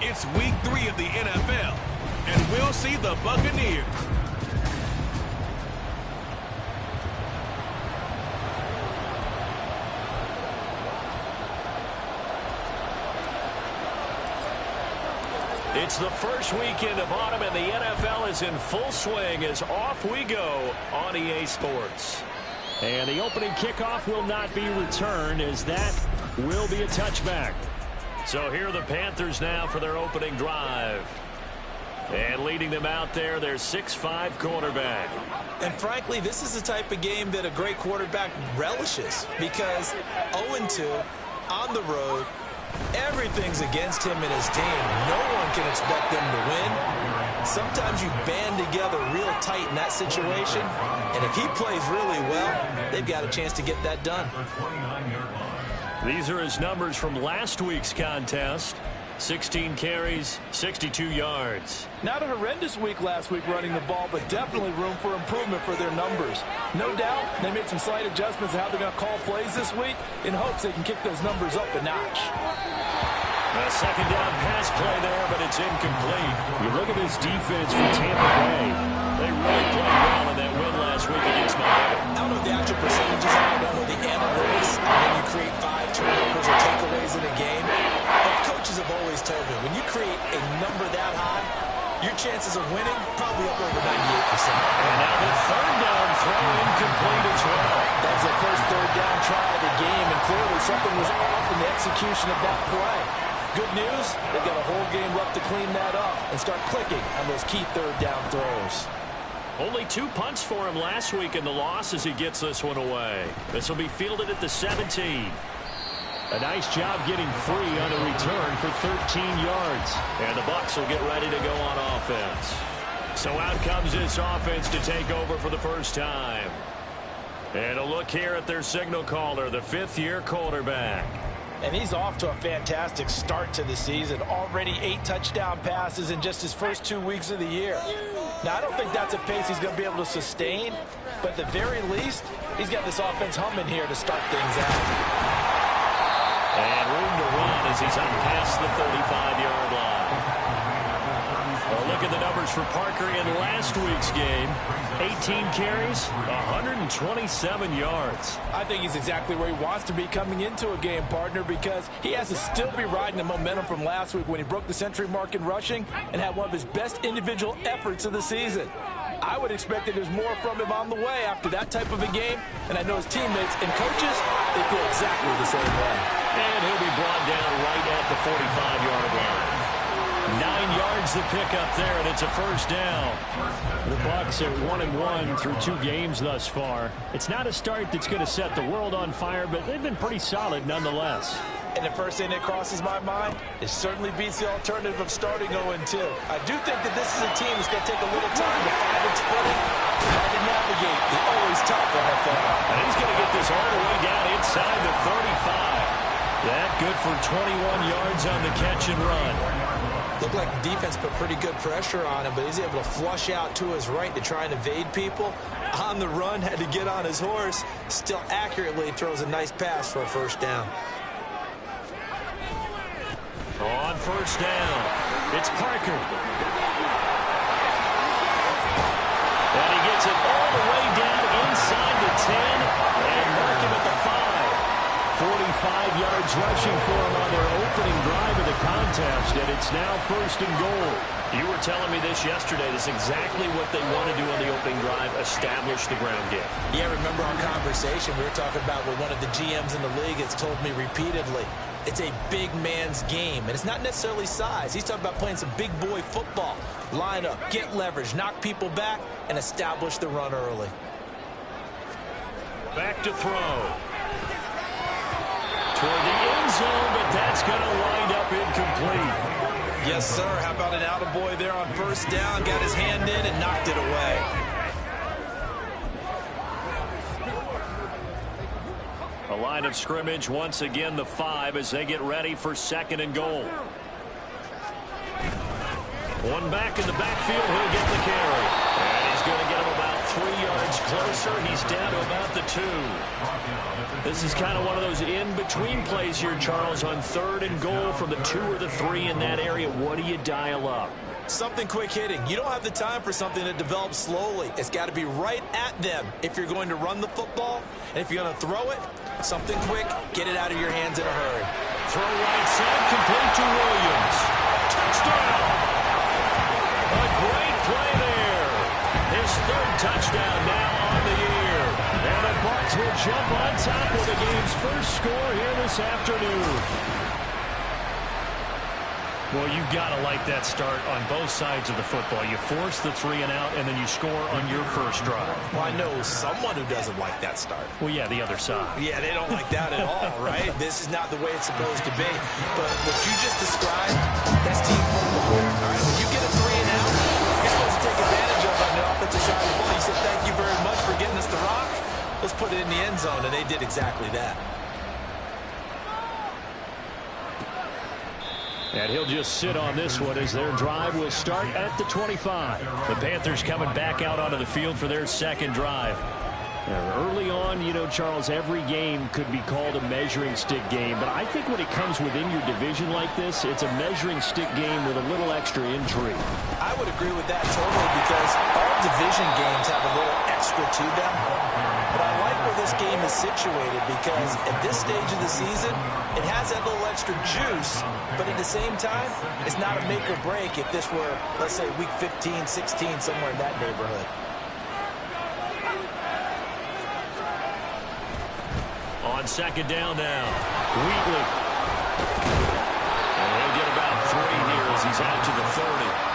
It's week 3 of the NFL, and we'll see the Buccaneers. It's the first weekend of autumn, and the NFL is in full swing as off we go on EA Sports. And the opening kickoff will not be returned, as that will be a touchback. So here are the Panthers now for their opening drive. And leading them out there, their 6'5" quarterback. And frankly, this is the type of game that a great quarterback relishes, because 0-2 on the road, everything's against him and his team. No one can expect them to win. Sometimes you band together real tight in that situation, and if he plays really well, they've got a chance to get that done. These are his numbers from last week's contest. 16 carries, 62 yards. Not a horrendous week last week running the ball, but definitely room for improvement for their numbers. No doubt they made some slight adjustments to how they're going to call plays this week in hopes they can kick those numbers up a notch. A second down pass play there, but it's incomplete. You look at this defense for Tampa Bay. They really played well in that win last week against Miami. I don't know the actual percentages. I don't know the analytics. When you create 5 turnovers or takeaways in a game, but coaches have always told me, when you create a number that high, your chances of winning probably up over 98%. And now the third down throw incomplete as well. That was the first third down try of the game, and clearly something was off in the execution of that play. Good news, they've got a whole game left to clean that up and start clicking on those key third down throws. Only 2 punts for him last week in the loss as he gets this one away. This will be fielded at the 17. A nice job getting free on a return for 13 yards. And the Bucs will get ready to go on offense. So out comes this offense to take over for the first time. And a look here at their signal caller, the 5th-year quarterback. And he's off to a fantastic start to the season. Already 8 touchdown passes in just his first 2 weeks of the year. Now, I don't think that's a pace he's going to be able to sustain, but at the very least, he's got this offense humming here to start things out. And room to run as he's on past the 35-yard line. Well, look at the numbers for Parker in last week's game. 18 carries, 127 yards. I think he's exactly where he wants to be coming into a game, partner, because he has to still be riding the momentum from last week when he broke the century mark in rushing and had one of his best individual efforts of the season. I would expect that there's more from him on the way after that type of a game, and I know his teammates and coaches, they feel exactly the same way. And he'll be brought down right at the 45-yard line. 9 yards the pickup there, and it's a first down. The Bucs are 1-1 through 2 games thus far. It's not a start that's going to set the world on fire, but they've been pretty solid nonetheless. And the first thing that crosses my mind, it certainly beats the alternative of starting 0-2. I do think that this is a team that's going to take a little time to find its footing, try to navigate the always tough NFL. And he's going to get this all the way down inside the 35. That good for 21 yards on the catch and run. Looked like the defense put pretty good pressure on him, but he's able to flush out to his right to try and evade people. On the run, had to get on his horse. Still accurately throws a nice pass for a first down. On first down, it's Parker. And he gets it all the way down inside the 10 and mark him at the 5. 45 yards rushing for him on their opening drive of the contest, and it's now 1st and goal. You were telling me this yesterday. This is exactly what they want to do on the opening drive, establish the ground game. Yeah, remember our conversation. We were talking about what one of the GMs in the league has told me repeatedly. It's a big man's game, and it's not necessarily size. He's talking about playing some big boy football. Line up, get leverage, knock people back, and establish the run early. Back to throw. Toward the end zone, but that's going to wind up incomplete. Yes, sir. How about an attaboy there on first down? Got his hand in and knocked it away. A line of scrimmage, once again the 5 as they get ready for 2nd and goal. One back in the backfield, he'll get the carry. And he's going to get him about 3 yards closer. He's down to about the 2. This is kind of one of those in-between plays here, Charles, on 3rd and goal from the 2 or the 3 in that area. What do you dial up? Something quick hitting. You don't have the time for something that develops slowly. It's got to be right at them if you're going to run the football. And if you're going to throw it, something quick, get it out of your hands in a hurry. Throw right side, complete to Williams. Touchdown! A great play there. His 3rd touchdown now on the year. And the Bucs will jump on top with the game's first score here this afternoon. Well, you've got to like that start on both sides of the football. You force the 3 and out, and then you score on your first drive. Well, I know someone who doesn't like that start. Well, yeah, the other side. Yeah, they don't like that at all, right? This is not the way it's supposed to be. But what you just described, that's team football. All right, when you get a 3 and out, you're supposed to take advantage of it on the offensive side of the ball. You said, thank you very much for getting us the rock. Let's put it in the end zone, and they did exactly that. And he'll just sit on this one as their drive will start at the 25. The Panthers coming back out onto the field for their second drive. Now, early on, you know, Charles, every game could be called a measuring stick game. But I think when it comes within your division like this, it's a measuring stick game with a little extra intrigue. I would agree with that totally because all division games have a little extra to them. But I like where this game is situated because at this stage of the season, it has that little extra juice, but at the same time, it's not a make or break if this were, let's say, week 15, 16, somewhere in that neighborhood. On second down now, Wheatley. And he'll get about 3 here as he's out to the 30.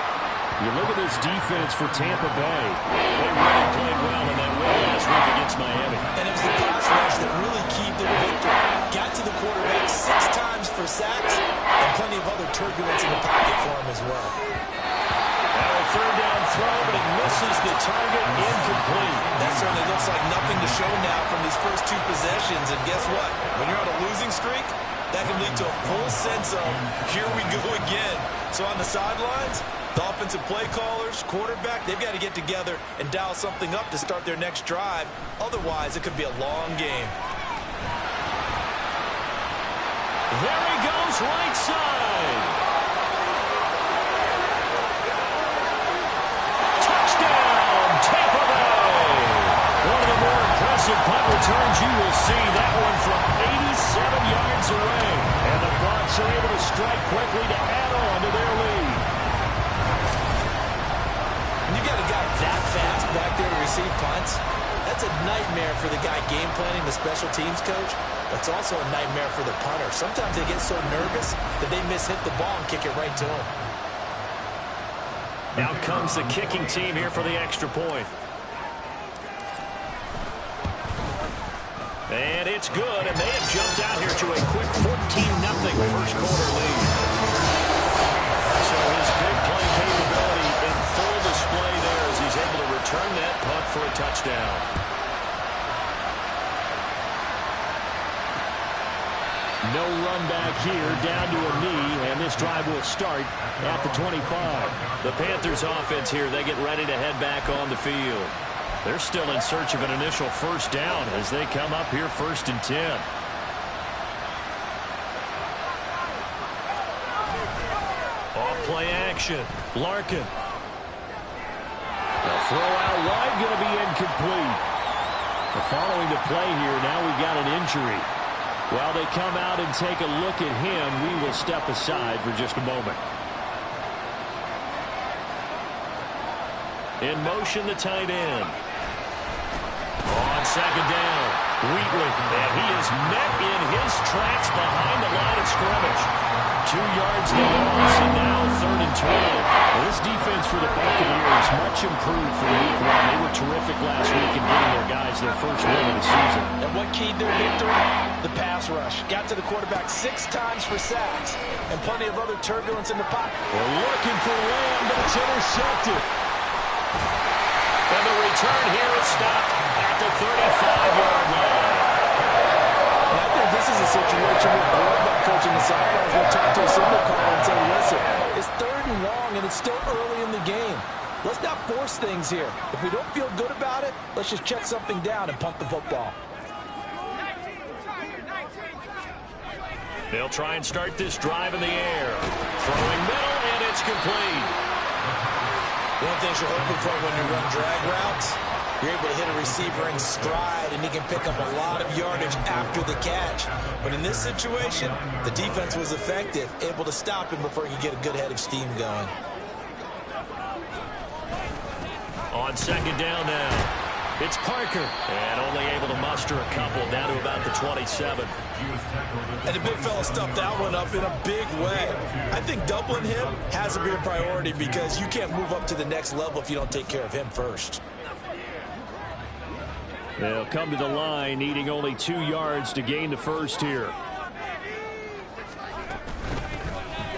You look at this defense for Tampa Bay. They really played well in that win last week against Miami. And it was the pass rush that really keyed their victory. Got to the quarterback 6 times for sacks and plenty of other turbulence in the pocket for him as well. Now a 3rd down throw, but it misses the target, incomplete. That certainly looks like nothing to show now from these first 2 possessions. And guess what? When you're on a losing streak, that can lead to a full sense of, here we go again. So on the sidelines, the offensive play callers, quarterback, they've got to get together and dial something up to start their next drive. Otherwise, it could be a long game. There he goes, right side. Touchdown, Tampa Bay. One of the more impressive punt returns you will see. That one from 87 yards away. And the Bucs are able to strike quickly to add on to their lead. And you got a guy that fast back there to receive punts. That's a nightmare for the guy game planning, the special teams coach. It's also a nightmare for the punter. Sometimes they get so nervous that they mishit the ball and kick it right to him. Now comes the kicking team here for the extra point. And it's good, and they have jumped out here to a quick 14-0 first quarter lead. So his big play capability in full display there as he's able to return that punt for a touchdown. No run back here, down to a knee, and this drive will start at the 25. The Panthers offense here, they get ready to head back on the field. They're still in search of an initial first down as they come up here 1st and 10. Off play action. Larkin. The throw out wide going to be incomplete. Following the play here, now we've got an injury. While they come out and take a look at him, we will step aside for just a moment. In motion, the tight end. On second down, Wheatley, and he is met in his tracks behind the line of scrimmage. 2 yards the loss, and now 3rd and 12. Well, this defense for the Buccaneers much improved from week 1. They were terrific last week in getting their guys their first win of the season. And what keyed their victory? The pass rush. Got to the quarterback 6 times for sacks and plenty of other turbulence in the pocket. We're looking for Lamb, but it's intercepted. And the return here is stopped at the 35-yard line. And I think this is a situation where quarterback coach in the sidelines will talk to a signal caller and say, listen, it's 3rd and long, and it's still early in the game. Let's not force things here. If we don't feel good about it, let's just check something down and punt the football. They'll try and start this drive in the air. Throwing middle, and it's complete. One of the things you're hoping for when you run drag routes, you're able to hit a receiver in stride, and he can pick up a lot of yardage after the catch. But in this situation, the defense was effective, able to stop him before he could get a good head of steam going. On second down now. It's Parker, and only able to muster a couple down to about the 27. And the big fella stuffed that one up in a big way. I think doubling him has to be a priority because you can't move up to the next level if you don't take care of him first. They'll come to the line, needing only 2 yards to gain the first here.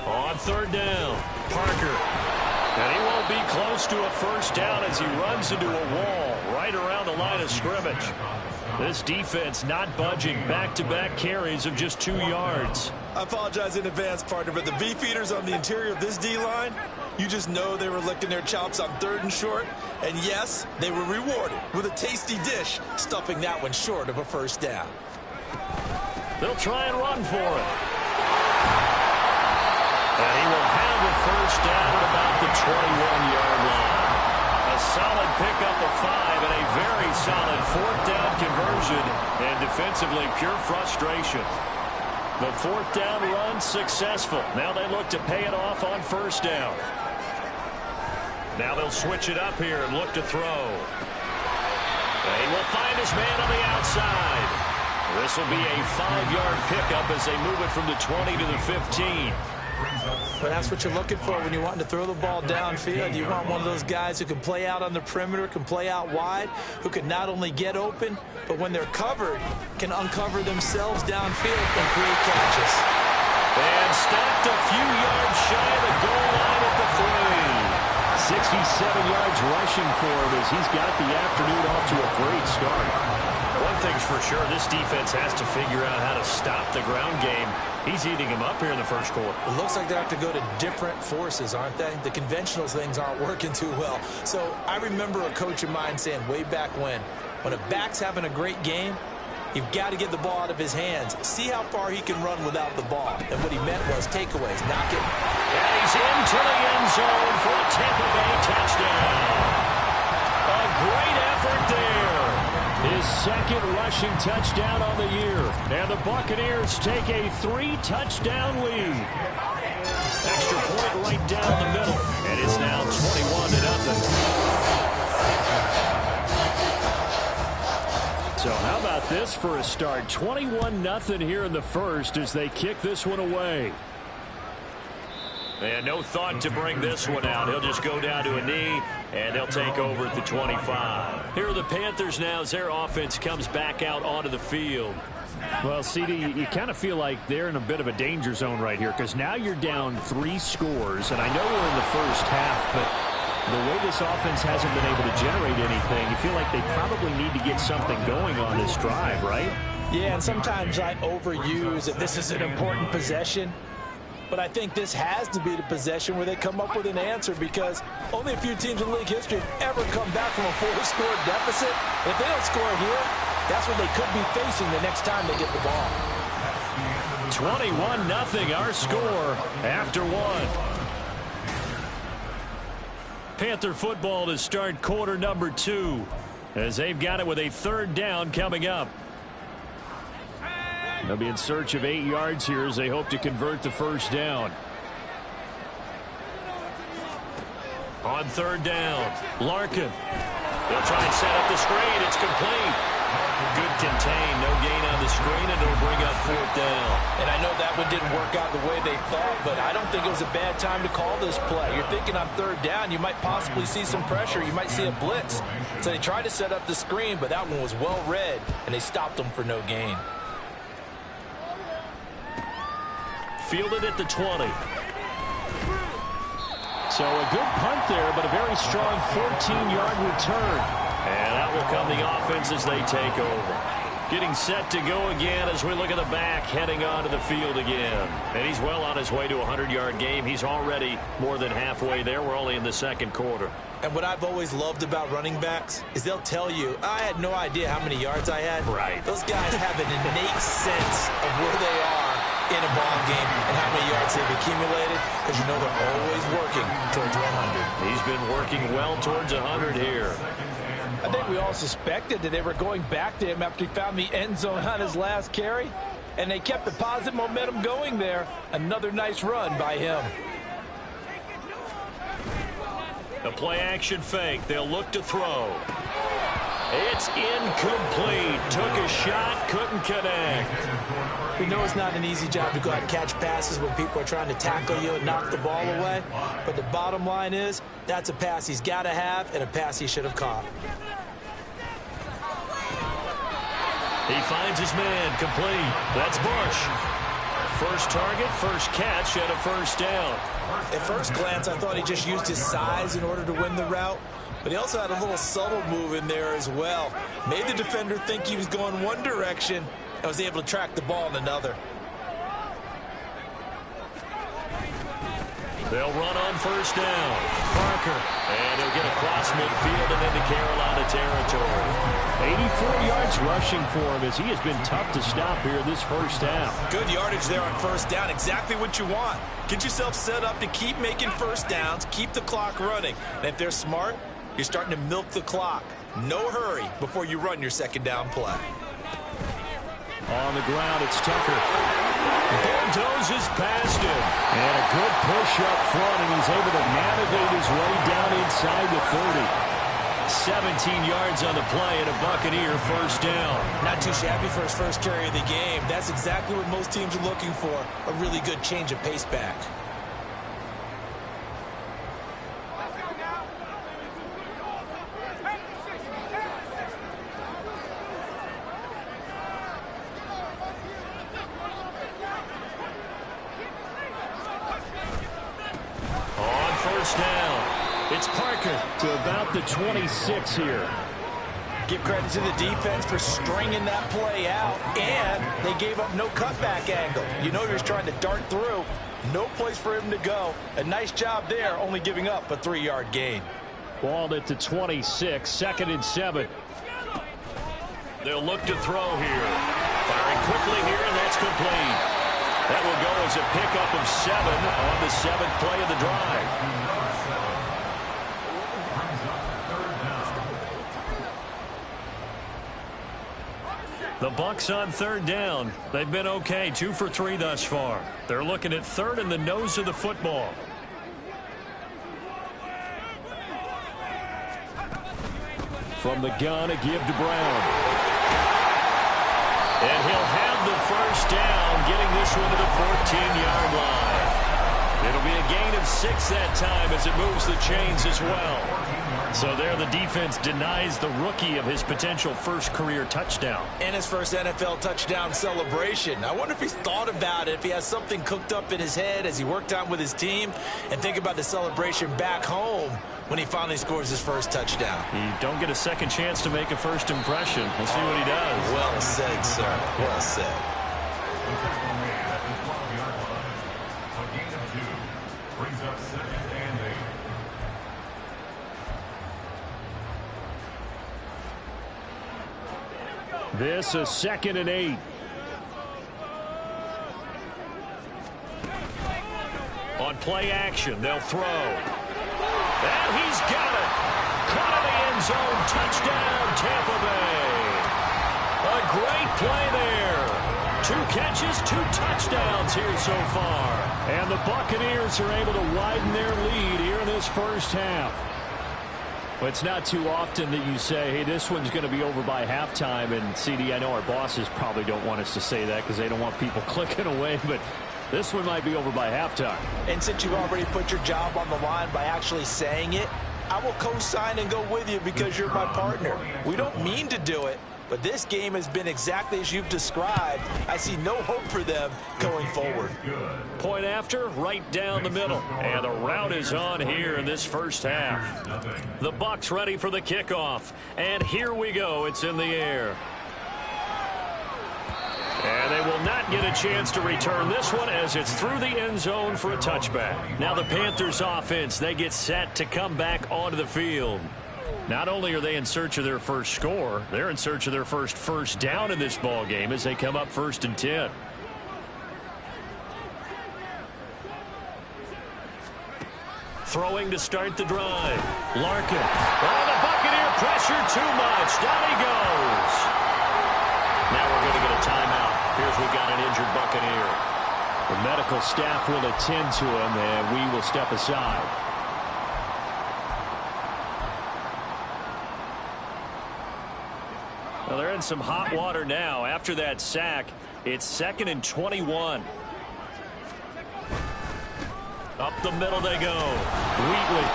On third down, Parker. And he won't be close to a first down as he runs into a wall right around the line of scrimmage. This defense not budging. Back-to-back carries of just 2 yards. I apologize in advance, partner, but the beefeaters on the interior of this D-line, you just know they were licking their chops on 3rd and short. And yes, they were rewarded with a tasty dish, stuffing that one short of a first down. They'll try and run for it. And he will have a first down at about the 21-yard line. A solid pickup of 5 and a very solid 4th down conversion. And defensively, pure frustration. The 4th down run successful. Now they look to pay it off on first down. Now they'll switch it up here and look to throw. They will find his man on the outside. This will be a 5-yard pickup as they move it from the 20 to the 15. But that's what you're looking for when you're wanting to throw the ball downfield. You want one of those guys who can play out on the perimeter, can play out wide, who can not only get open, but when they're covered, can uncover themselves downfield and create catches. And stopped a few yards shy of the goal line at the 3. 67 yards rushing for him as he's got the afternoon off to a great start. One thing's for sure, this defense has to figure out how to stop the ground game. He's eating him up here in the first quarter. It looks like they have to go to different forces, aren't they? The conventional things aren't working too well. So I remember a coach of mine saying way back when a back's having a great game, you've got to get the ball out of his hands. See how far he can run without the ball. And what he meant was takeaways, knock it. And he's into the end zone for a Tampa Bay touchdown. A great effort there. His second rushing touchdown on the year. And the Buccaneers take a 3-touchdown lead. Extra point right down the middle. And it's now 21-0. So how about this for a start? 21-0 here in the first as they kick this one away. And no thought to bring this one out. He'll just go down to a knee, and they'll take over at the 25. Here are the Panthers now as their offense comes back out onto the field. Well, CD, you kind of feel like they're in a bit of a danger zone right here because now you're down 3 scores, and I know we're in the first half, but the way this offense hasn't been able to generate anything, you feel like they probably need to get something going on this drive, right? Yeah, and sometimes I overuse that this is an important possession. But I think this has to be the possession where they come up with an answer because only a few teams in league history have ever come back from a 4-score deficit. If they don't score here, that's what they could be facing the next time they get the ball. 21-0 our score after 1. Panther football to start quarter number 2 as they've got it with a 3rd down coming up. They'll be in search of 8 yards here as they hope to convert the first down. On 3rd down, Larkin. They'll try and set up the screen. It's complete. Good contain. No gain on the screen, and it'll bring up 4th down. And I know that one didn't work out the way they thought, but I don't think it was a bad time to call this play. You're thinking on 3rd down, you might possibly see some pressure. You might see a blitz. So they tried to set up the screen, but that one was well read, and they stopped them for no gain. Fielded at the 20. So a good punt there, but a very strong 14-yard return. And that will come the offense as they take over. Getting set to go again as we look at the back heading onto the field again. And he's well on his way to a 100-yard game. He's already more than halfway there. We're only in the second quarter. And what I've always loved about running backs is they'll tell you, I had no idea how many yards I had. Right. Those guys have an innate sense of where they are in a ball game and how many yards they've accumulated, because you know they're always working towards 100. He's been working well towards 100 here. I think we all suspected that they were going back to him after he found the end zone on his last carry, and they kept the positive momentum going there. Another nice run by him. The play-action fake. They'll look to throw. It's incomplete. Took a shot, couldn't connect. We know it's not an easy job to go out and catch passes when people are trying to tackle you and knock the ball away, but the bottom line is that's a pass he's got to have and a pass he should have caught. He finds his man, complete. That's Bush. First target, first catch, and a first down. At first glance, I thought he just used his size in order to win the route, but he also had a little subtle move in there as well. Made the defender think he was going one direction and was able to track the ball in another. They'll run on first down. Parker. And he'll get across midfield and into Carolina territory. 84 yards rushing for him as he has been tough to stop here this first half. Good yardage there on first down. Exactly what you want. Get yourself set up to keep making first downs, keep the clock running. And if they're smart, you're starting to milk the clock. No hurry before you run your second down play. On the ground, it's Tucker. Bulldozes past him. And a good push up front, and he's able to navigate his way down inside the 30. 17 yards on the play and a Buccaneer first down. Not too shabby for his first carry of the game. That's exactly what most teams are looking for, a really good change of pace back. It's Parker to about the 26 here. Give credit to the defense for stringing that play out, and they gave up no cutback angle. You know he was trying to dart through. No place for him to go. A nice job there, only giving up a 3-yard gain. Balled at the 26, 2nd and 7. They'll look to throw here. Firing quickly here, and that's complete. That will go as a pickup of 7 on the 7th play of the drive. The Bucs on third down. They've been okay, 2 for 3 thus far. They're looking at third in the nose of the football. From the gun, a give to Brown. And he'll have the first down, getting this one to the 14-yard line. It'll be a gain of 6 that time as it moves the chains as well. So there the defense denies the rookie of his potential first career touchdown. And his first NFL touchdown celebration. I wonder if he's thought about it, if he has something cooked up in his head as he worked out with his team, and think about the celebration back home when he finally scores his first touchdown. You don't get a second chance to make a first impression. We'll see what he does. Well said, sir. Well said. This is 2nd and 8. On play action, they'll throw. And he's got it. Caught in the end zone. Touchdown, Tampa Bay. A great play there. 2 catches, 2 touchdowns here so far. And the Buccaneers are able to widen their lead here in this first half. Well, it's not too often that you say, hey, this one's going to be over by halftime. And, CD, I know our bosses probably don't want us to say that because they don't want people clicking away. But this one might be over by halftime. And since you've already put your job on the line by actually saying it, I will co-sign and go with you because you're my partner. We don't mean to do it, but this game has been exactly as you've described. I see no hope for them going forward. Point after, right down the middle. And the route is on here in this first half. The Bucs ready for the kickoff. And here we go. It's in the air. And they will not get a chance to return this one as it's through the end zone for a touchback. Now the Panthers offense, they get set to come back onto the field. Not only are they in search of their first score, they're in search of their first down in this ball game as they come up 1st and 10. Throwing to start the drive. Larkin. Oh, the Buccaneer pressure too much. Down he goes. Now we're going to get a timeout. Here's we got an injured Buccaneer. The medical staff will attend to him, and we will step aside. Well, they're in some hot water now. After that sack, it's 2nd and 21. Up the middle they go. Wheatley.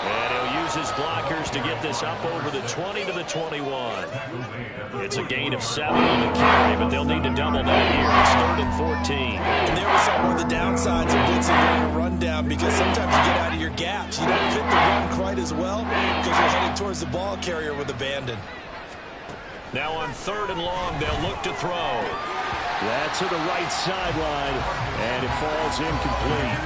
And he'll use his blockers to get this up over the 20 to the 21. It's a gain of 7 on the carry, but they'll need to double that here. It's 3rd and 14. And there we saw one of the downsides of blitzing during a rundown, because sometimes you get out of your gaps. You don't fit the run quite as well because you're headed towards the ball carrier with abandon. Now on 3rd and long, they'll look to throw. That's to the right sideline, and it falls incomplete.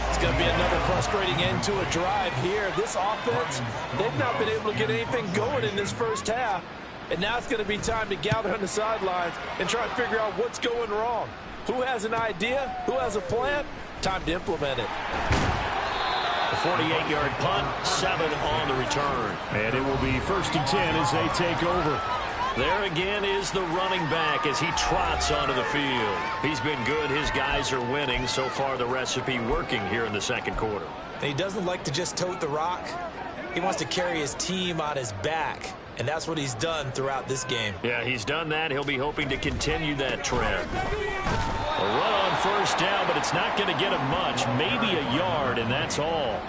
It's going to be another frustrating end to a drive here. This offense, they've not been able to get anything going in this first half. And now it's going to be time to gather on the sidelines and try and figure out what's going wrong. Who has an idea? Who has a plan? Time to implement it. A 48-yard punt, 7 on the return. And it will be 1st and 10 as they take over. There again is the running back as he trots onto the field. He's been good. His guys are winning. So far, the recipe working here in the 2nd quarter. And he doesn't like to just tote the rock. He wants to carry his team on his back. And that's what he's done throughout this game. Yeah, he's done that. He'll be hoping to continue that trend. A run on 1st down, but it's not going to get him much. Maybe a yard, and that's all.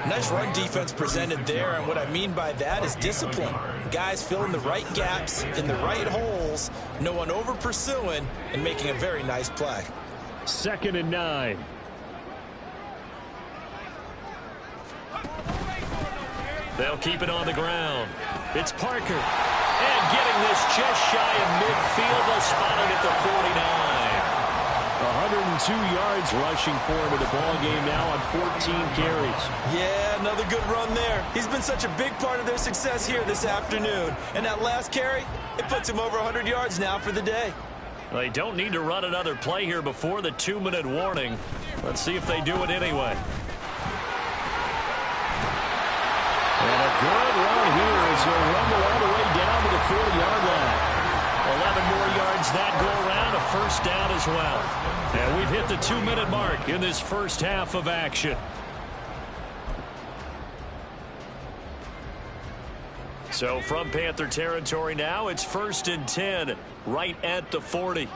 Nice run defense presented there, and what I mean by that is discipline. Guys filling the right gaps in the right holes, no one over pursuing, and making a very nice play. 2nd and 9. They'll keep it on the ground. It's Parker. And getting this just shy of midfield, they'll spot it at the 49. 102 yards rushing for him in the ball game now on 14 carries. Yeah, another good run there. He's been such a big part of their success here this afternoon. And that last carry, it puts him over 100 yards now for the day. They don't need to run another play here before the 2-minute warning. Let's see if they do it anyway. And a good run here as he'll rumble all the way down to the 40-yard line. 11 more yards that go around, a 1st down as well. And we've hit the 2-minute mark in this first half of action. So from Panther territory now, it's 1st and 10, right at the 40.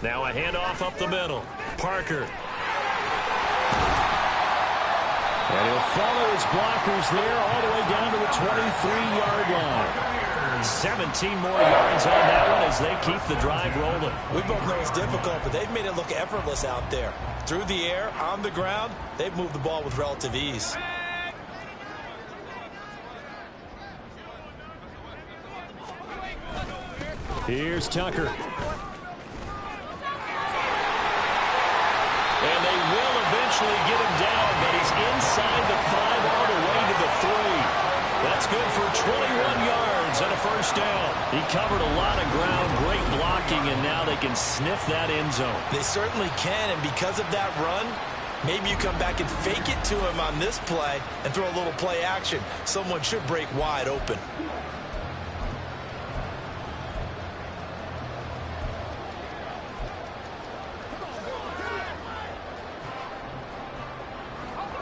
Now a handoff up the middle. Parker. And he'll follow his blockers there all the way down to the 23-yard line. 17 more yards on that one as they keep the drive rolling. We both know it's difficult, but they've made it look effortless out there. Through the air, on the ground, they've moved the ball with relative ease. Here's Tucker. And they will eventually get him down, but he's inside the 5 all the way to the 3. That's good for 21 yards and a 1st down. He covered a lot of ground, great blocking, and now they can sniff that end zone. They certainly can, and because of that run, maybe you come back and fake it to him on this play and throw a little play action. Someone should break wide open.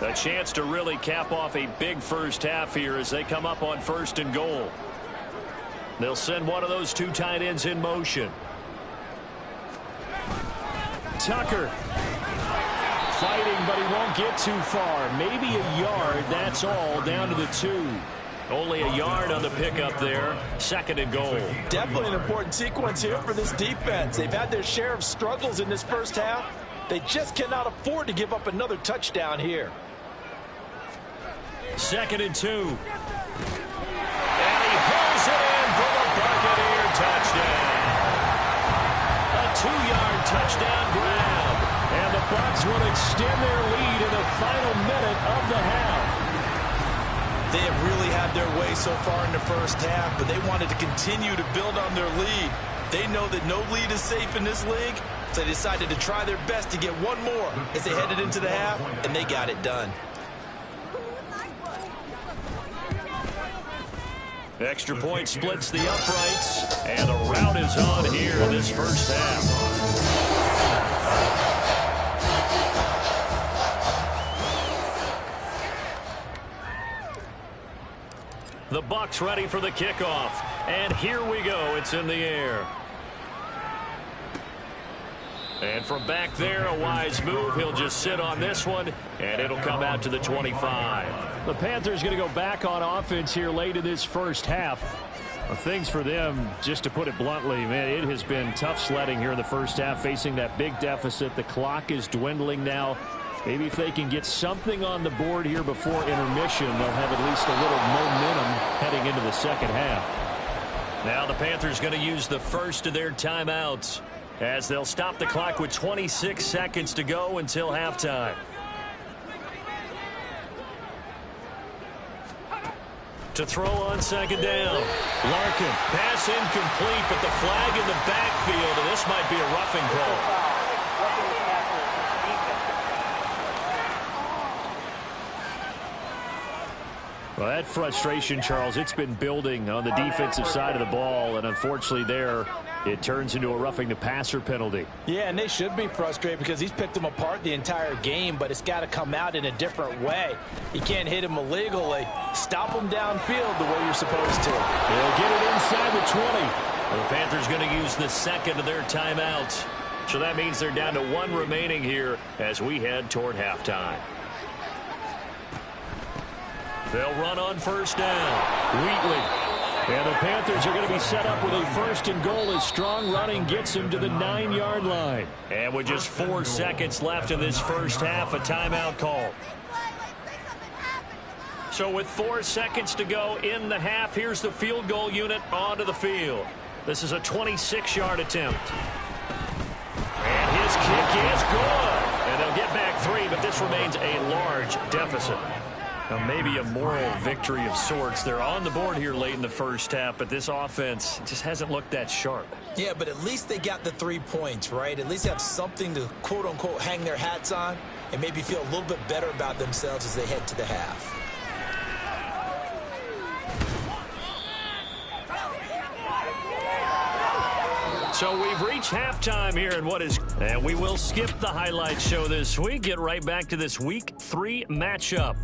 A chance to really cap off a big first half here as they come up on 1st and goal. They'll send one of those 2 tight ends in motion. Tucker fighting, but he won't get too far. Maybe a yard, that's all, down to the 2. Only a yard on the pickup there. 2nd and goal. Definitely an important sequence here for this defense. They've had their share of struggles in this first half. They just cannot afford to give up another touchdown here. 2nd and 2. 2-yard touchdown grab. And the Bucs will extend their lead in the final minute of the half. They have really had their way so far in the first half, but they wanted to continue to build on their lead. They know that no lead is safe in this league, so they decided to try their best to get one more as they headed into the half, and they got it done. Extra point splits the uprights, and the rout is on here in this first half. The Bucs ready for the kickoff, and here we go. It's in the air. And from back there, a wise move. He'll just sit on this one, and it'll come out to the 25. The Panthers going to go back on offense here late in this first half. Well, things for them, just to put it bluntly, man, it has been tough sledding here in the first half, facing that big deficit. The clock is dwindling now. Maybe if they can get something on the board here before intermission, they'll have at least a little momentum heading into the second half. Now the Panthers going to use the first of their timeouts, as they'll stop the clock with 26 seconds to go until halftime. To throw on second down. Larkin, pass incomplete, but the flag in the backfield, and this might be a roughing call. Well, that frustration, Charles, it's been building on the defensive side of the ball, and unfortunately there, it turns into a roughing the passer penalty. Yeah, and they should be frustrated because he's picked them apart the entire game, but it's got to come out in a different way. You can't hit him illegally. Stop him downfield the way you're supposed to. They'll get it inside the 20. Well, the Panthers going to use the second of their timeouts. So that means they're down to one remaining here as we head toward halftime. They'll run on first down. Wheatley. And the Panthers are going to be set up with a first and goal as strong running gets them to the 9-yard line. And with just 4 seconds left in this first half, a timeout call. So with 4 seconds to go in the half, here's the field goal unit onto the field. This is a 26-yard attempt. And his kick is good. And they'll get back 3, but this remains a large deficit. Now, maybe a moral victory of sorts. They're on the board here late in the first half, but this offense just hasn't looked that sharp. Yeah, but at least they got the 3 points, right? At least have something to, quote-unquote, hang their hats on and maybe feel a little bit better about themselves as they head to the half. So we've reached halftime here in what is, and we will skip the highlight show this week. Get right back to this Week 3 matchup.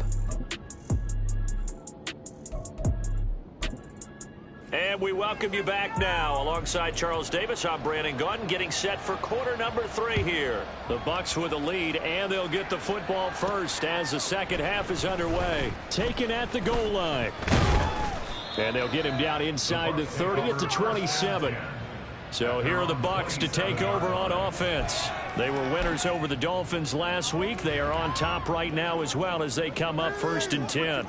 And we welcome you back now. Alongside Charles Davis, I'm Brandon Gunn, getting set for quarter number 3 here. The Bucs with a lead, and they'll get the football first as the second half is underway. Taken at the goal line. And they'll get him down inside the 30 at the 27. So here are the Bucs to take over on offense. They were winners over the Dolphins last week. They are on top right now as well as they come up 1st and 10.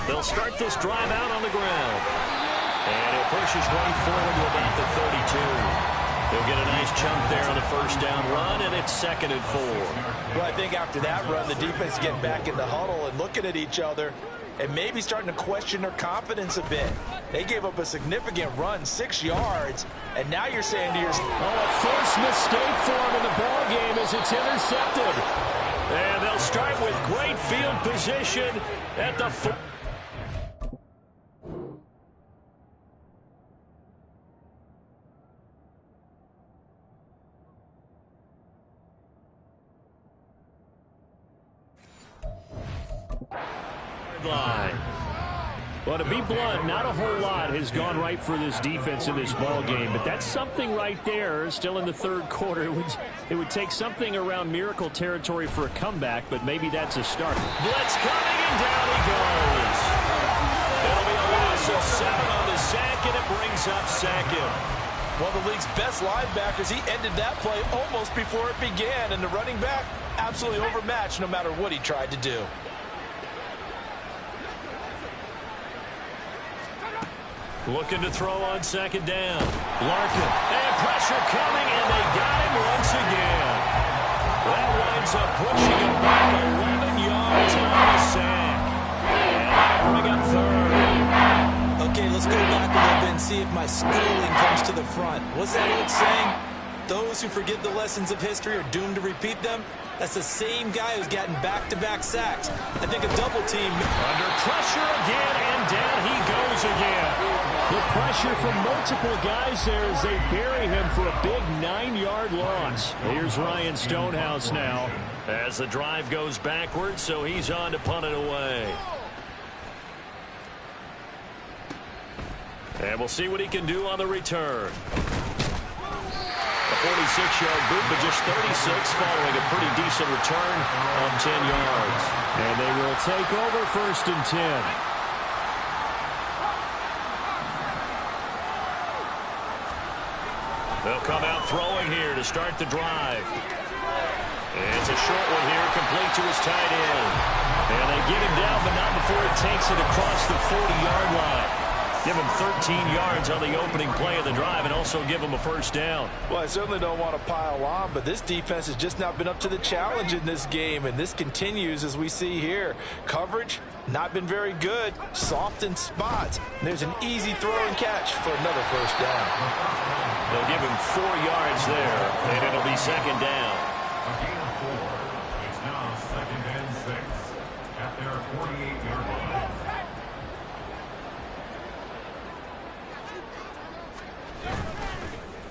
They'll start this drive out on the ground. And it pushes right forward to about the 32. He'll get a nice chunk there on the first down run, and it's 2nd and 4. Well, I think after that run, the defense getting back in the huddle and looking at each other and maybe starting to question their confidence a bit. They gave up a significant run, 6 yards, and now you're saying to yourself, a first mistake for him in the ball game as it's intercepted. And they'll start with great field position at the line. Well, to be blunt, not a whole lot has gone right for this defense in this ball game, but that's something right there. Still in the 3rd quarter, it would take something around miracle territory for a comeback, but maybe that's a start. Blitz coming, and down he goes. It'll be a loss of 7 on the sack, and it brings up 2nd. one of the league's best linebackers, he ended that play almost before it began, and the running back absolutely overmatched no matter what he tried to do. Looking to throw on second down. Larkin. And pressure coming, and they got him once again. That winds up pushing him back 11 yards on the sack. And that'll bring up third. Okay, let's go back a little bit and see if my schooling comes to the front. What's that old saying? Those who forget the lessons of history are doomed to repeat them. That's the same guy who's gotten back-to-back sacks. I think a double team. Under pressure again, and down he goes again. The pressure from multiple guys there as they bury him for a big 9-yard loss. Here's Ryan Stonehouse now. As the drive goes backwards, so he's on to punt it away. And we'll see what he can do on the return. A 46-yard boot, but just 36 following a pretty decent return of 10 yards. And they will take over 1st and 10. They'll come out throwing here to start the drive. And it's a short one here, complete to his tight end. And they get him down, but not before it takes it across the 40-yard line. Give him 13 yards on the opening play of the drive and also give him a first down. Well, I certainly don't want to pile on, but this defense has just not been up to the challenge in this game, and this continues as we see here. Coverage, not been very good, soft in spots. And there's an easy throw and catch for another first down. They'll give him 4 yards there, and it'll be second down. It's now 2nd and 6 at their 48-yard line.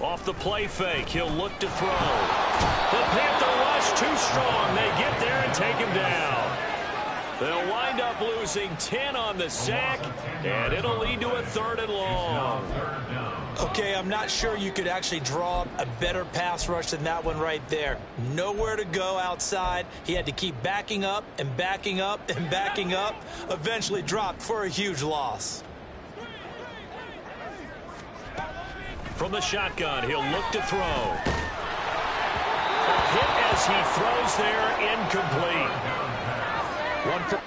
Off the play fake, he'll look to throw. The Panther rush too strong. They get there and take him down. They'll wind up losing 10 on the sack, and it'll lead to a 3rd and long. Okay, I'm not sure you could actually draw up a better pass rush than that one right there. Nowhere to go outside. He had to keep backing up and backing up and backing up. Eventually dropped for a huge loss. From the shotgun, he'll look to throw. A hit as he throws there, incomplete. One for...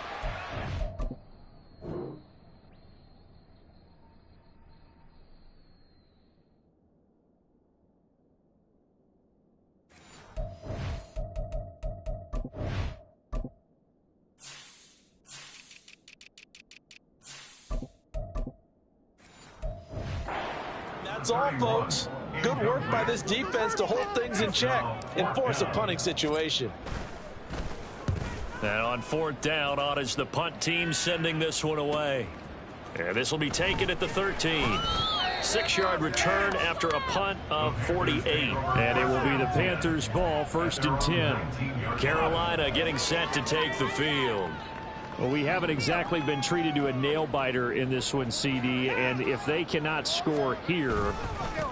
That's all, folks. Good work by this defense to hold things in check and force a punting situation. And on 4th down, on is the punt team sending this one away. And this will be taken at the 13. 6-yard return after a punt of 48. And it will be the Panthers' ball, 1st and 10. Carolina getting set to take the field. Well, we haven't exactly been treated to a nail-biter in this one, CD, and if they cannot score here,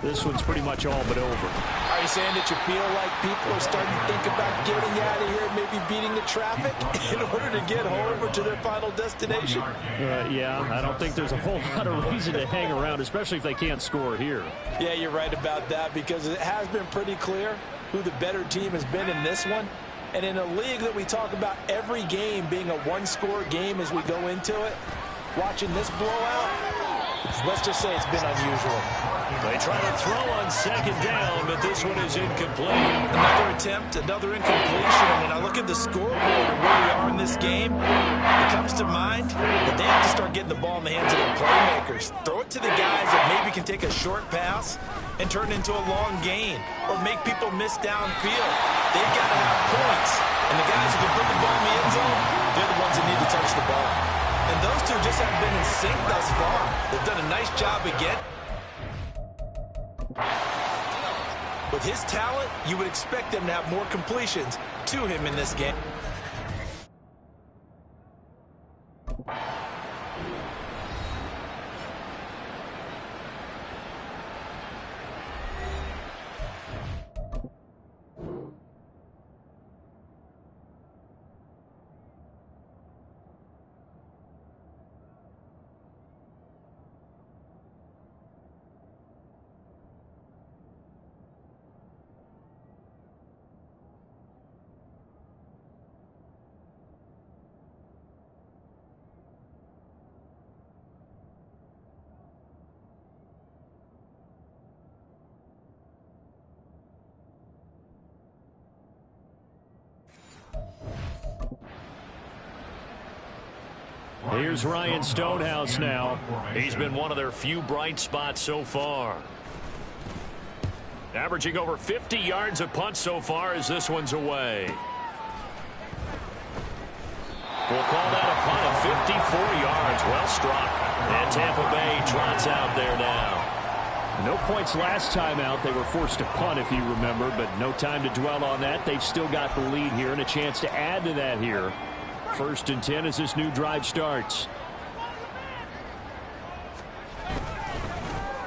this one's pretty much all but over. Are you saying that you feel like people are starting to think about getting out of here, maybe beating the traffic in order to get home or to their final destination? Yeah, I don't think there's a whole lot of reason to hang around, especially if they can't score here. Yeah, you're right about that because it has been pretty clear who the better team has been in this one. And in a league that we talk about every game being a one-score game as we go into it, watching this blowout, let's just say it's been unusual. They try to throw on second down, but this one is incomplete. Another attempt, another incompletion. And when I look at the scoreboard and where we are in this game, it comes to mind that they have to start getting the ball in the hands of their playmakers. Throw it to the guys that maybe can take a short pass and turn it into a long gain or make people miss downfield. They've got to have points. And the guys who can put the ball in the end zone, they're the ones that need to touch the ball. And those two just haven't been in sync thus far. They've done a nice job again. With his talent, you would expect them to have more completions to him in this game. Here's Ryan Stonehouse now. He's been one of their few bright spots so far. Averaging over 50 yards a punt so far as this one's away. We'll call that a punt of 54 yards. Well struck. And Tampa Bay trots out there now. No points last time out. They were forced to punt, if you remember, but no time to dwell on that. They've still got the lead here and a chance to add to that here. 1st and 10 as this new drive starts.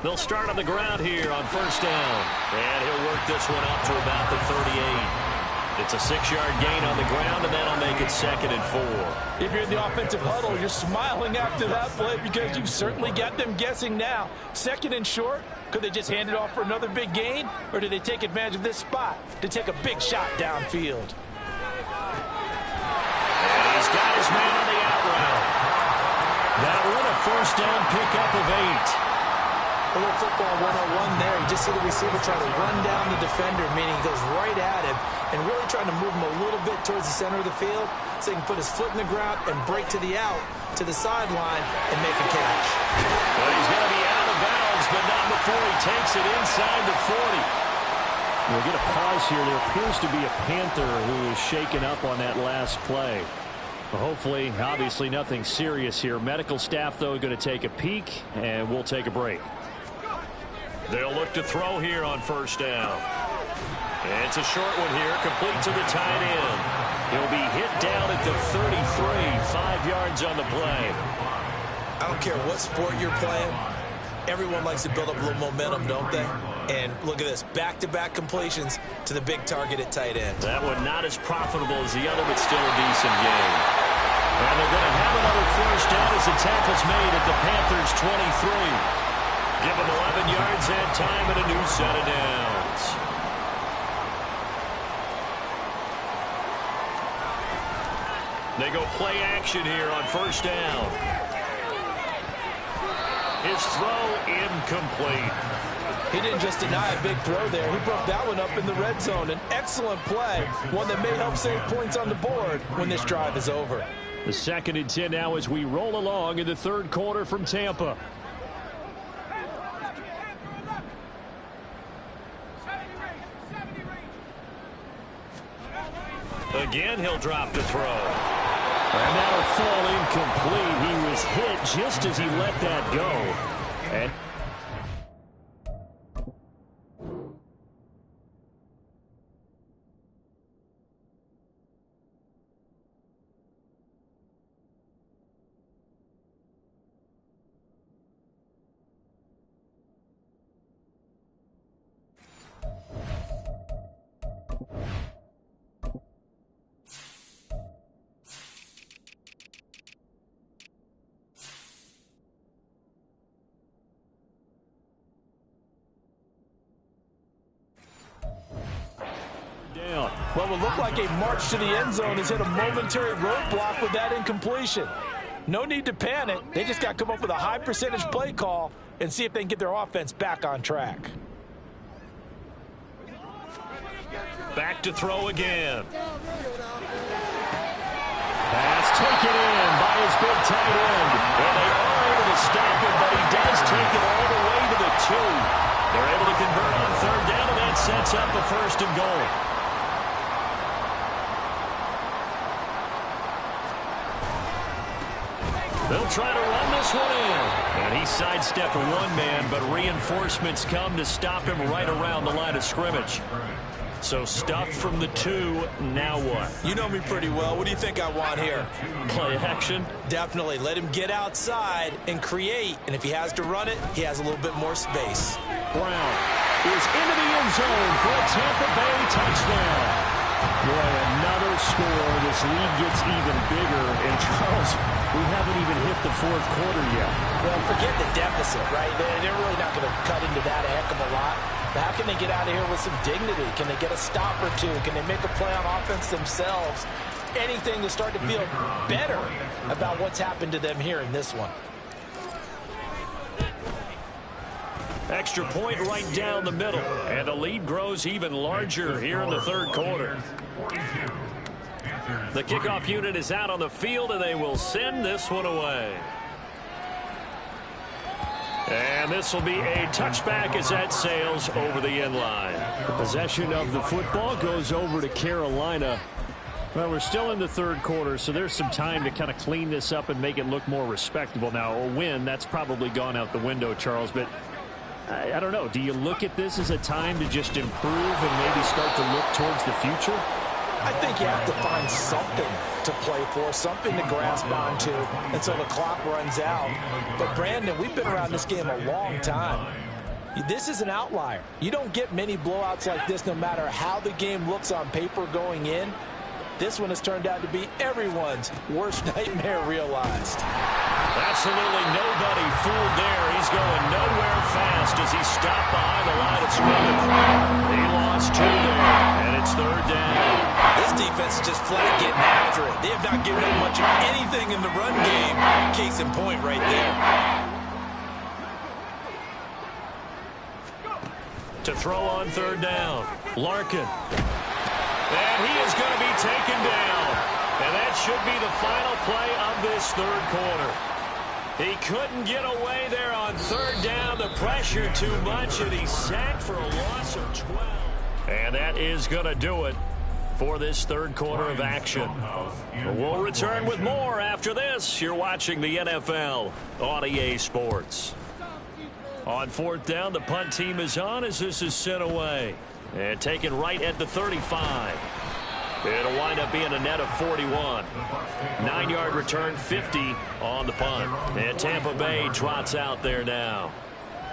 They'll start on the ground here on 1st down. And he'll work this one up to about the 38. It's a 6-yard gain on the ground, and that'll make it 2nd and 4. If you're in the offensive huddle, you're smiling after that play because you've certainly got them guessing now. 2nd and short, could they just hand it off for another big gain? Or did they take advantage of this spot to take a big shot downfield? And he's got his man on the out route. That one a 1st down pickup of 8. A little football 101 there. You just see the receiver try to run down the defender, meaning he goes right at him and really trying to move him a little bit towards the center of the field so he can put his foot in the ground and break to the out, to the sideline, and make a catch. But he's going to be out of bounds, but not before he takes it inside the 40. We'll get a pause here. There appears to be a Panther who is shaken up on that last play. Well, hopefully, obviously nothing serious here. Medical staff, though, going to take a peek, and we'll take a break. They'll look to throw here on 1st down. And it's a short one here, complete to the tight end. He'll be hit down at the 33, 5 yards on the play. I don't care what sport you're playing. Everyone likes to build up a little momentum, don't they? And look at this, back-to-back completions to the big target at tight end. That one not as profitable as the other, but still a decent game. And they're going to have another 1st down as the tackle's made at the Panthers' 23. Give them 11 yards and time and a new set of downs. They go play action here on 1st down. His throw incomplete. He didn't just deny a big throw there. He broke that one up in the red zone. An excellent play, one that may help save points on the board when this drive is over. The 2nd and 10 now as we roll along in the 3rd quarter from Tampa. Again, he'll drop the throw. And that'll fall incomplete. He was hit just as he let that go. And Well, it will look like a march to the end zone has hit a momentary roadblock with that incompletion. No need to panic. They just got to come up with a high percentage play call and see if they can get their offense back on track. Back to throw again. pass taken in by his big tight end. Well, they are able to stop him, but he does take it all the way to the 2. They're able to convert on 3rd down, and that sets up a 1st and goal. They'll try to run this one in. And he sidestepped one man, but reinforcements come to stop him right around the line of scrimmage. So stuffed from the 2, now what? You know me pretty well. What do you think I want here? Play action? Definitely. Let him get outside and create. And if he has to run it, he has a little bit more space. Brown is into the end zone for a Tampa Bay touchdown. Boy, another score. This lead gets even bigger. And Charles, we haven't even hit the 4th quarter yet. Well, forget the deficit, right? They're really not going to cut into that a heck of a lot. But how can they get out of here with some dignity? Can they get a stop or two? Can they make a play on offense themselves? Anything to start to feel better about what's happened to them here in this one. Extra point right down the middle. And the lead grows even larger here in the 3rd quarter. The kickoff unit is out on the field, and they will send this one away. And this will be a touchback as that sails over the end line. The possession of the football goes over to Carolina. Well, we're still in the third quarter, so there's some time to kind of clean this up and make it look more respectable. Now, a win, that's probably gone out the window, Charles, but I don't know. Do you look at this as a time to just improve and maybe start to look towards the future? I think you have to find something to play for, something to grasp onto until the clock runs out. But, Brandon, we've been around this game a long time. This is an outlier. You don't get many blowouts like this no matter how the game looks on paper going in. This one has turned out to be everyone's worst nightmare realized. Absolutely nobody fooled there. He's going nowhere fast as he stopped behind the line of scrimmage. He lost 2 there, and it's third down. This defense is just flat getting after it. They have not given up much of anything in the run game. Case in point right there. To throw on third down, Larkin. And he is going to be taken down. And that should be the final play of this third quarter. He couldn't get away there on third down. The pressure too much, and he's sacked for a loss of 12. And that is going to do it for this third quarter of action. We'll return with more after this. You're watching the NFL on EA Sports. On fourth down, the punt team is on as this is sent away. And taken right at the 35. It'll wind up being a net of 41. 9-yard return, 50 on the punt. And Tampa Bay trots out there now.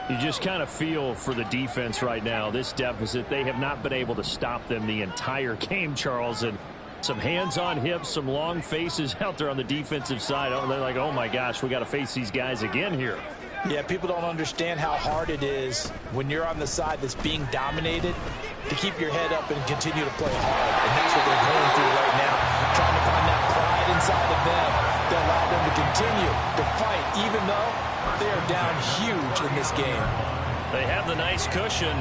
You just kind of feel for the defense right now. This deficit, they have not been able to stop them the entire game, Charles. And some hands on hips, some long faces out there on the defensive side. They're like, oh my gosh, we got to face these guys again here. Yeah, people don't understand how hard it is when you're on the side that's being dominated to keep your head up and continue to play hard. And that's what they're going through right now, trying to find that pride inside of them that allow them to continue to fight, even though they are down huge in this game. They have the nice cushion.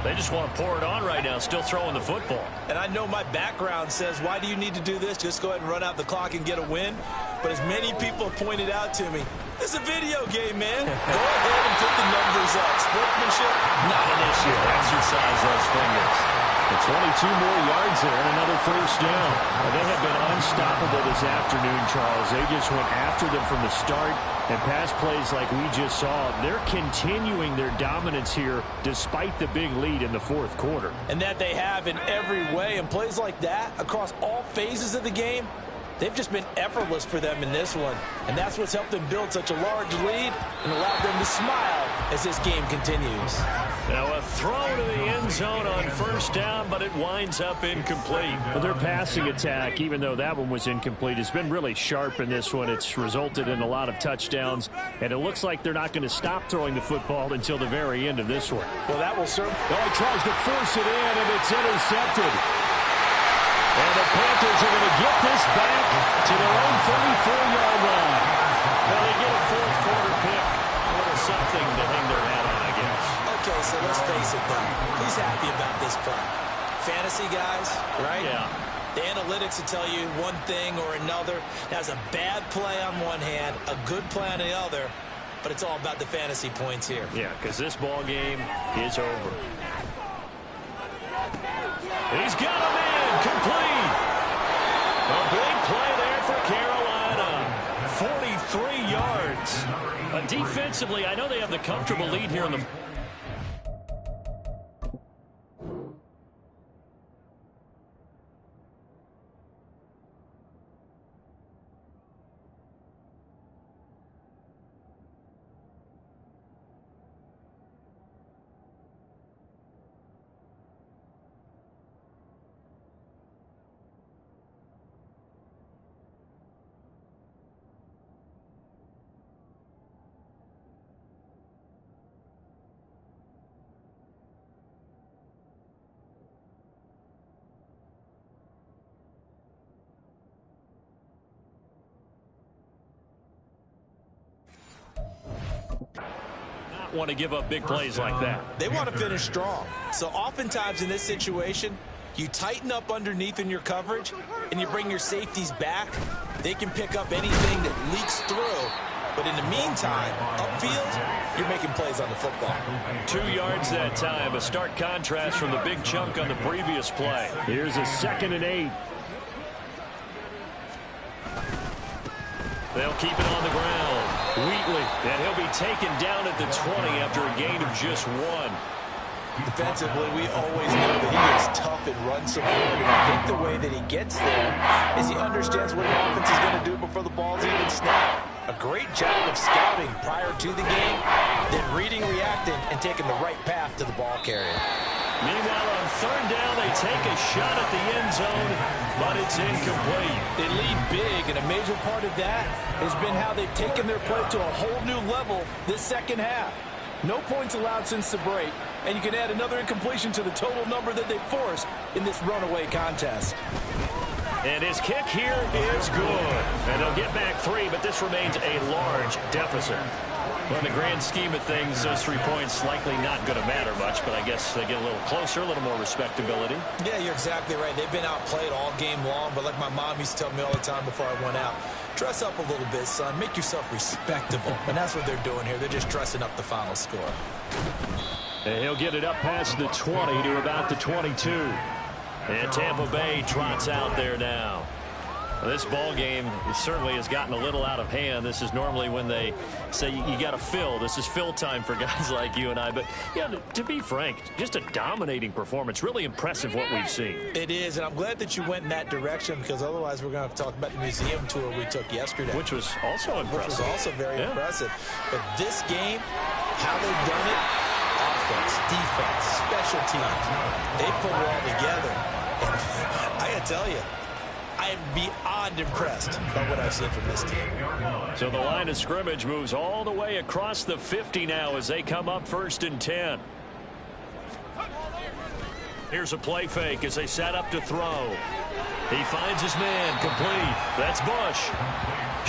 They just want to pour it on right now, still throwing the football. And I know my background says, why do you need to do this? Just go ahead and run out the clock and get a win. But as many people have pointed out to me, it's a video game, man. Go ahead and put the numbers up. Sportsmanship, not an issue. Exercise those fingers. The 22 more yards there and another first down. They have been unstoppable this afternoon, Charles. They just went after them from the start. And pass plays like we just saw, they're continuing their dominance here despite the big lead in the fourth quarter. And that they have in every way. And plays like that across all phases of the game, they've just been effortless for them in this one. And that's what's helped them build such a large lead and allowed them to smile as this game continues. Now a throw to the end zone on first down, but it winds up incomplete. Well, their passing attack, even though that one was incomplete, has been really sharp in this one. It's resulted in a lot of touchdowns, and it looks like they're not going to stop throwing the football until the very end of this one. Well, that will serve. Oh, he tries to force it in, and it's intercepted. And the Panthers are going to get this back to their own 34-yard line. Well, they get a fourth quarter pick. A little something to hang their hat on, I guess. Okay, so let's face it, though. Who's happy about this play? Fantasy guys, right? Yeah. The analytics will tell you one thing or another. That's a bad play on one hand, a good play on the other, but it's all about the fantasy points here. Yeah, because this ball game is over. He's got him in, complete. A big play there for Carolina. 43 yards. Defensively, I know they have the comfortable lead here in the... want to give up big plays like that. They want to finish strong. So oftentimes in this situation, You tighten up underneath in your coverage, and you bring your safeties back. They can pick up anything that leaks through. But in the meantime, upfield, you're making plays on the football. 2 yards that time. A stark contrast from the big chunk on the previous play. Here's a 2nd and 8. They'll keep it on the ground. Wheatley, and he'll be taken down at the 20 after a gain of just 1. Defensively, we always know that he is tough and run support, and I think the way that he gets there is he understands what an offense is going to do before the ball's even snapped. A great job of scouting prior to the game, then reading, reacting, and taking the right path to the ball carrier. Meanwhile, on 3rd down, they take a shot at the end zone, but it's incomplete. They lead big, and a major part of that has been how they've taken their play to a whole new level this second half. No points allowed since the break, and you can add another incompletion to the total number that they forced in this runaway contest. And his kick here is good. And they'll get back 3, but this remains a large deficit. Well, in the grand scheme of things, those 3 points likely not going to matter much, but I guess they get a little closer, a little more respectability. Yeah, you're exactly right. They've been outplayed all game long, but like my mom used to tell me all the time before I went out, dress up a little bit, son. Make yourself respectable. And that's what they're doing here. They're just dressing up the final score. And he'll get it up past the 20 to about the 22. And Tampa Bay trots out there now. This ball game certainly has gotten a little out of hand. This is normally when they say you got to fill. This is fill time for guys like you and I. But, yeah, to be frank, just a dominating performance. Really impressive what we've seen. It is, and I'm glad that you went in that direction because otherwise we're going to have to talk about the museum tour we took yesterday. Which was also impressive. Which was also very impressive. But this game, how they've done it, offense, defense, special teams, they put it all together. And I got to tell you, I am beyond impressed by what I've seen from this team. So the line of scrimmage moves all the way across the 50 now as they come up 1st and 10. Here's a play fake as they set up to throw. He finds his man, complete. That's Bush.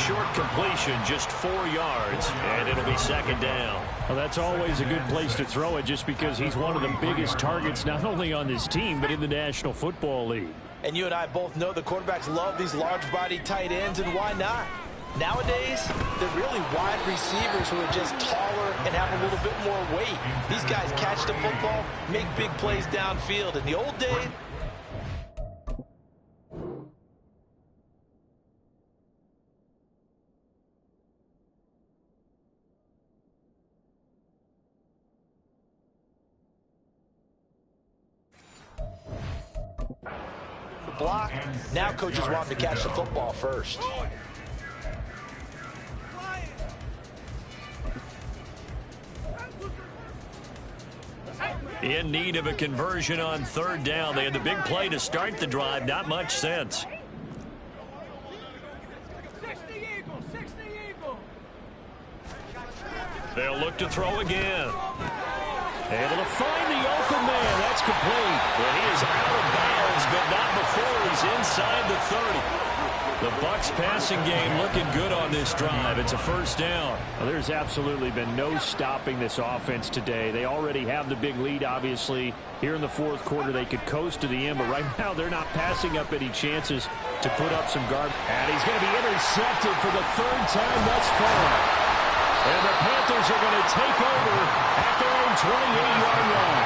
Short completion, just 4 yards, and it'll be 2nd down. Well, that's always a good place to throw it just because he's one of the biggest targets not only on this team but in the National Football League. And you and I both know the quarterbacks love these large-bodied tight ends, and why not? Nowadays, they're really wide receivers who are just taller and have a little bit more weight. These guys catch the football, make big plays downfield. In the old days, block. Now coaches want him to catch the football first. In need of a conversion on 3rd down. They had the big play to start the drive. Not much sense. They'll look to throw again. Able to find the open man. That's complete. And he is out of bounds, but not before he's inside the 30. The Bucs passing game looking good on this drive. It's a 1st down. Well, there's absolutely been no stopping this offense today. They already have the big lead, obviously. Here in the 4th quarter, they could coast to the end, but right now they're not passing up any chances to put up some garbage. And he's going to be intercepted for the 3rd time thus far. And the Panthers are going to take over at their own 28-yard line.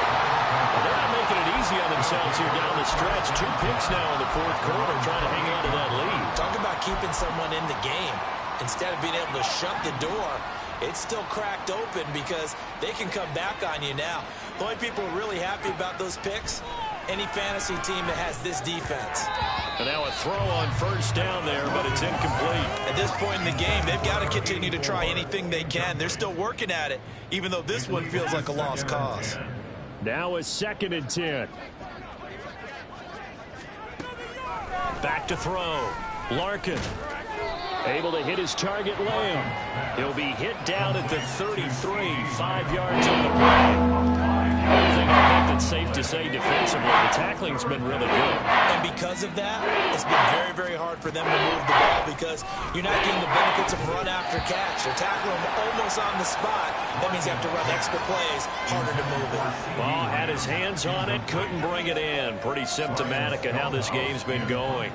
They're not making it easy on themselves here down the stretch. 2 picks now in the 4th quarter trying to hang on to that lead. Talk about keeping someone in the game. Instead of being able to shut the door, it's still cracked open because they can come back on you now. The only people who are really happy about those picks, any fantasy team that has this defense. And now a throw on 1st down there, but it's incomplete. At this point in the game, they've got to continue to try anything they can. They're still working at it, even though this one feels like a lost cause. Now a 2nd and 10. Back to throw. Larkin able to hit his target, Lamb. He'll be hit down at the 33, 5 yards on the play. One thing I think that safe to say defensively, the tackling's been really good. And because of that, it's been very, very hard for them to move the ball because you're not getting the benefits of run after catch. They're tackling them almost on the spot. That means you have to run extra plays, harder to move it. Ball had his hands on it, couldn't bring it in. Pretty symptomatic of how this game's been going.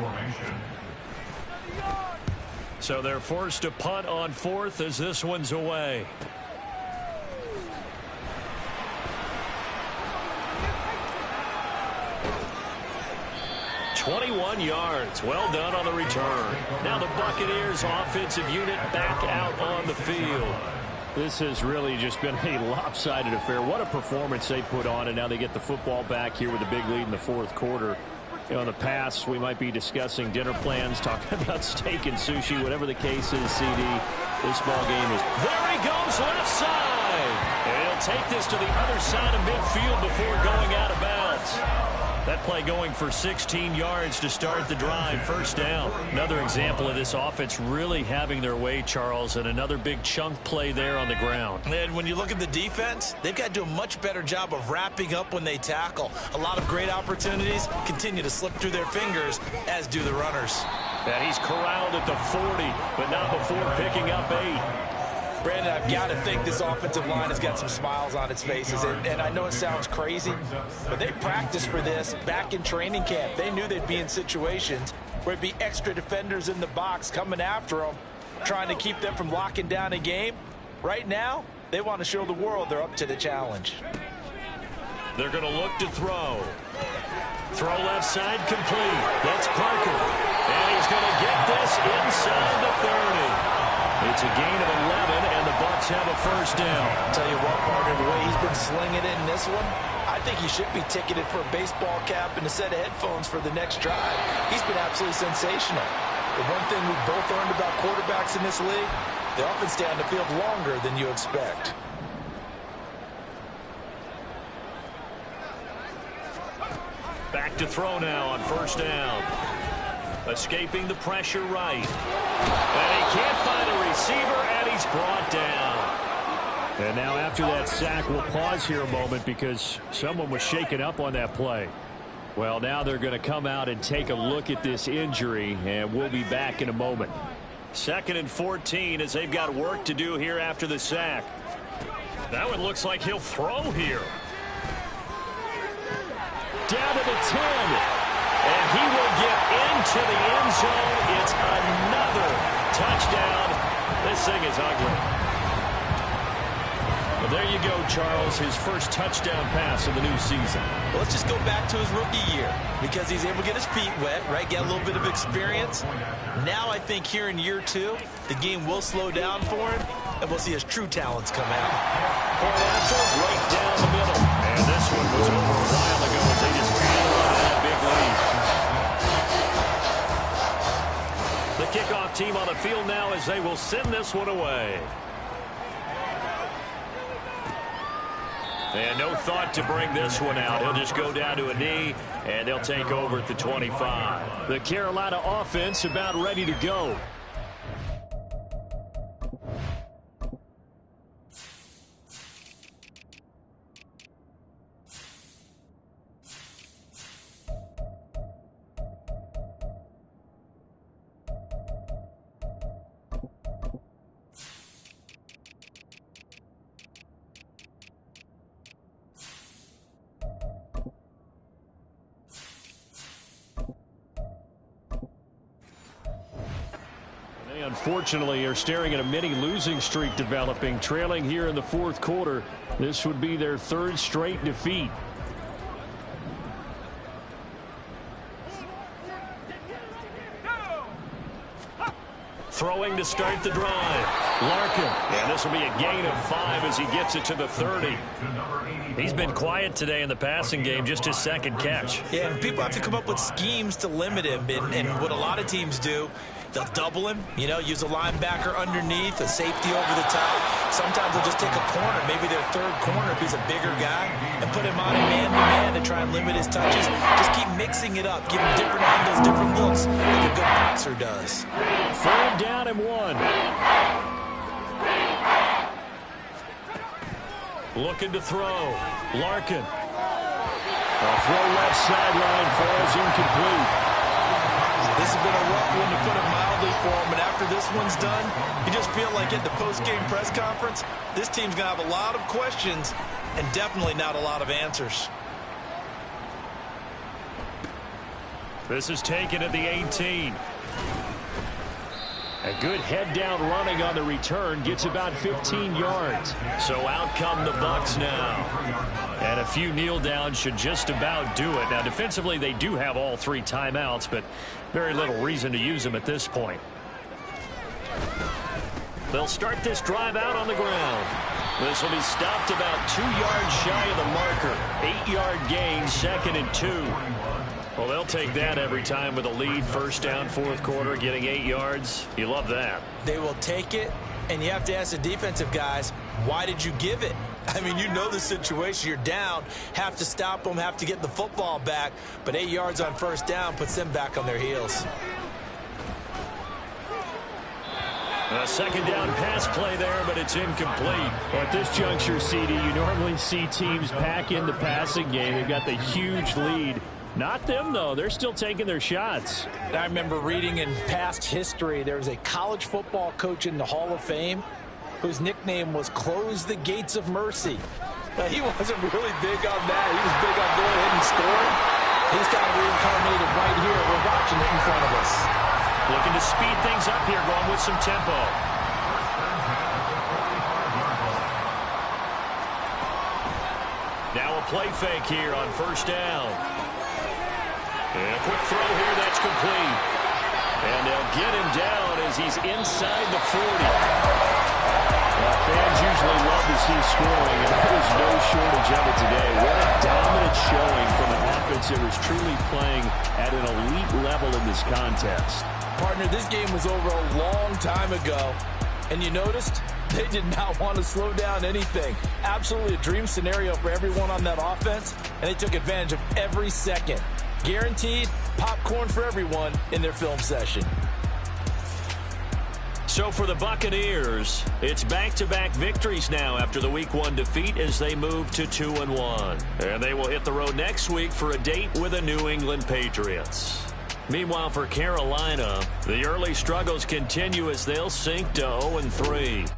So they're forced to punt on fourth as this one's away. 21 yards. Well done on the return. Now the Buccaneers offensive unit back out on the field. This has really just been a lopsided affair. What a performance they put on, and now they get the football back here with a big lead in the fourth quarter. You know, in the past, we might be discussing dinner plans, talking about steak and sushi, whatever the case is, CD. This ball game is... There he goes, left side. And he'll take this to the other side of midfield before going out of bounds. That play going for 16 yards to start the drive, first down. Another example of this offense really having their way, Charles, and another big chunk play there on the ground. And when you look at the defense, they've got to do a much better job of wrapping up when they tackle. A lot of great opportunities continue to slip through their fingers, as do the runners. And he's corralled at the 40, but not before picking up 8. Brandon, I've got to think this offensive line has got some smiles on its faces. And I know it sounds crazy, but they practiced for this back in training camp. They knew they'd be in situations where it'd be extra defenders in the box coming after them, trying to keep them from locking down a game. Right now, they want to show the world they're up to the challenge. They're going to look to throw. Throw left side complete. That's Parker. And he's going to get this inside the 30. It's a gain of 11, and the Bucs have a first down. I'll tell you what, partner, the way he's been slinging it in this one, I think he should be ticketed for a baseball cap and a set of headphones for the next drive. He's been absolutely sensational. The one thing we've both learned about quarterbacks in this league, they often stay on the field longer than you expect. Back to throw now on first down. Escaping the pressure right. And he can't find a receiver, and he's brought down. And now after that sack, we'll pause here a moment because someone was shaken up on that play. Well, now they're going to come out and take a look at this injury, and we'll be back in a moment. 2nd and 14 as they've got work to do here after the sack. That one looks like he'll throw here. Down to the 10. And he will get into the end zone. It's another touchdown. This thing is ugly. Well, there you go, Charles. His first touchdown pass of the new season. Well, let's just go back to his rookie year because he's able to get his feet wet, right? Get a little bit of experience. Now I think here in year 2, the game will slow down for him, and we'll see his true talents come out. Point after, right down the middle. And this one was over a while ago as they just ran out of that big lead. The kickoff team on the field now as they will send this one away. And no thought to bring this one out. He'll just go down to a knee, and they'll take over at the 25. The Carolina offense about ready to go. Unfortunately, are staring at a mini losing streak developing, trailing here in the fourth quarter. This would be their 3rd straight defeat. Throwing to start the drive. Larkin. And this will be a gain of 5 as he gets it to the 30. He's been quiet today in the passing game, just his 2nd catch. Yeah, and people have to come up with schemes to limit him. And what a lot of teams do, they'll double him, you know, use a linebacker underneath, a safety over the top. Sometimes they'll just take a corner, maybe their 3rd corner if he's a bigger guy, and put him on a man-to-man to try and limit his touches. Just keep mixing it up, give him different angles, different looks, like a good boxer does. 3rd down and 1. Looking to throw. Larkin. A throw left sideline falls incomplete. This has been a rough one, to put it mildly, for him. And after this one's done, you just feel like at the post-game press conference, this team's going to have a lot of questions and definitely not a lot of answers. This is taken at the 18. A good head-down running on the return gets about 15 yards. So out come the Bucs now. And a few kneel downs should just about do it. Now, defensively, they do have all 3 timeouts, but very little reason to use them at this point. They'll start this drive out on the ground. This will be stopped about 2 yards shy of the marker. 8-yard gain, 2nd and 2. Well, they'll take that every time with a lead. First down, fourth quarter, getting 8 yards. You love that. They will take it, and you have to ask the defensive guys, why did you give it? I mean, you know the situation. You're down, have to stop them, have to get the football back, but 8 yards on first down puts them back on their heels. A second down pass play there, but it's incomplete. At this juncture, CD, you normally see teams pack in the passing game. They've got the huge lead. Not them, though. They're still taking their shots. I remember reading in past history, there was a college football coach in the Hall of Fame whose nickname was Close the Gates of Mercy. He wasn't really big on that. He was big on going ahead and scoring. He's kind of reincarnated right here. We're watching it in front of us. Looking to speed things up here, going with some tempo. Now a play fake here on first down. And a quick throw here, that's complete. And they'll get him down as he's inside the 40. Well, fans usually love to see scoring, and there was no shortage of it today. What a dominant showing from an offense that was truly playing at an elite level in this contest. Partner, this game was over a long time ago, and you noticed they did not want to slow down anything. Absolutely a dream scenario for everyone on that offense, and they took advantage of every second. Guaranteed popcorn for everyone in their film session. So for the Buccaneers, it's back-to-back victories now after the Week 1 defeat as they move to 2-1. And they will hit the road next week for a date with the New England Patriots. Meanwhile, for Carolina, the early struggles continue as they'll sink to 0-3.